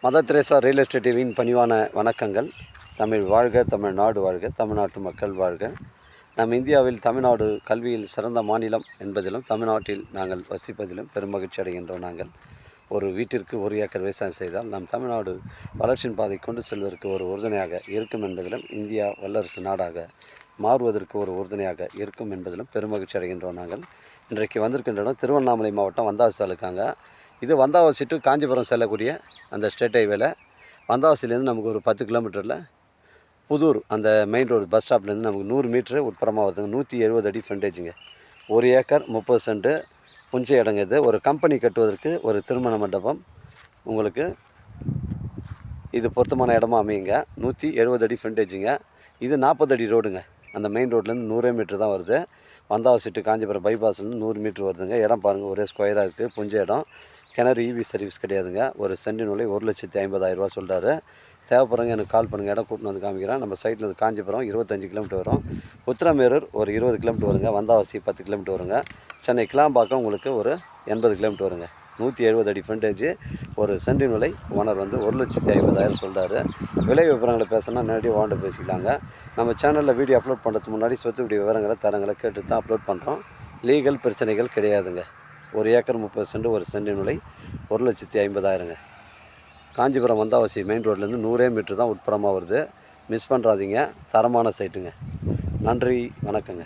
Mother Teresa real estate டிவியின் பணிவான வணக்கங்கள். தமிழ் வாழ்க, தமிழ்நாடு வாழ்க, தமிழ்நாட்டு மக்கள் வாழ்க. நம் இந்தியாவில் தமிழ்நாடு கல்வியில் சிறந்த மாநிலம் என்பதிலும் தமிழ்நாட்டில் நாங்கள் வசிப்பதிலும் பெருமகிழ்ச்சி அடைகின்றோம். நாங்கள் ஒரு வீட்டிற்கு 1 ஏக்கர் விவசாயம் செய்தால் நம் தமிழ்நாடு வளர்ச்சியின் பாதை கொண்டு செல்வதற்கு ஒரு உறுதுணையாக இருக்கும் என்பதிலும் இந்தியா வல்லரசு நாடாக மாறுவதற்கு ஒரு உறுதுணையாக இருக்கும் என்பதிலும் பெருமகிழ்ச்சி அடைகின்றோம். நாங்கள் இன்றைக்கு வந்திருக்கின்ற இடம் திருவண்ணாமலை மாவட்டம் வந்தாசி தாலுக்காங்க. இது வந்தாவாசி டு காஞ்சிபுரம் செல்லக்கூடிய அந்த ஸ்டேட் ஹைவேல வந்தாவாசிலேருந்து நமக்கு ஒரு 10 கிலோமீட்டரில் புதூர் அந்த மெயின் ரோடு பஸ் ஸ்டாப்லேருந்து நமக்கு 100 மீட்ரு உட்புறமாக வருதுங்க. 170 அடி ஃப்ரண்டேஜுங்க. 1 ஏக்கர் 30 சென்ட்டு புஞ்சை இடங்க. இது ஒரு கம்பெனி கட்டுவதற்கு ஒரு திருமண மண்டபம் உங்களுக்கு இது பொருத்தமான இடமா அமையுங்க. 170 அடி ஃப்ரண்டேஜுங்க. இது 40 அடி ரோடுங்க. அந்த மெயின் ரோட்லேருந்து 100 மீட்ரு தான் வருது. வந்தாவாசி டு காஞ்சிபுரம் பைபாஸ்லேருந்து 100 மீட்ரு வருதுங்க. இடம் பாருங்கள், ஒரே ஸ்கொயராக இருக்குது. புஞ்சை இடம். கிணறு இபி சர்வீஸ் கிடையாதுங்க. ஒரு சென்டின் விலை 1,50,000 சொல்கிறாரு. தேவைப்படுறவங்க எனக்கு கால் பண்ணுங்கள். இடம் கூட்டின்னு வந்து காமிக்கிறேன். நம்ம சைட்டில் காஞ்சிபுரம் 25 கிலோமீட்டர் வரும். உத்திரமேரூர் ஒரு 20 கிலோமீட்டர் வருங்க. வந்தாவாசி 10 கிலோமீட்டர் வருங்க. சென்னை கிளாம்பாக்கம் உங்களுக்கு ஒரு 80 கிலோமீட்டர் வருங்க. 170 அடி ஃப்ரண்டேஜ். ஒரு சென்டின் விலை ஓனர் வந்து 1,50,000 சொல்கிறாரு. விலை விவரங்களை பேசணும்னா நேரடியாக ஓனர்கிட்ட பேசிக்கலாங்க. நம்ம சேனலில் வீடியோ அப்லோட் பண்ணுறதுக்கு முன்னாடி சொத்துடைய விவரங்களை தரங்களை கேட்டு தான் அப்லோட் பண்ணுறோம். லீகல் பிரச்சனைகள் கிடையாதுங்க. 1 ஏக்கர் 30 சென்ட், ஒரு சென்டின் விலை 1,50,000. காஞ்சிபுரம் வந்தாவாசி மெயின் ரோட்லேருந்து 100 மீட்ரு தான் உட்புறமாக வருது. மிஸ் பண்ணுறாதீங்க. தரமான சைட்டுங்க. நன்றி, வணக்கங்க.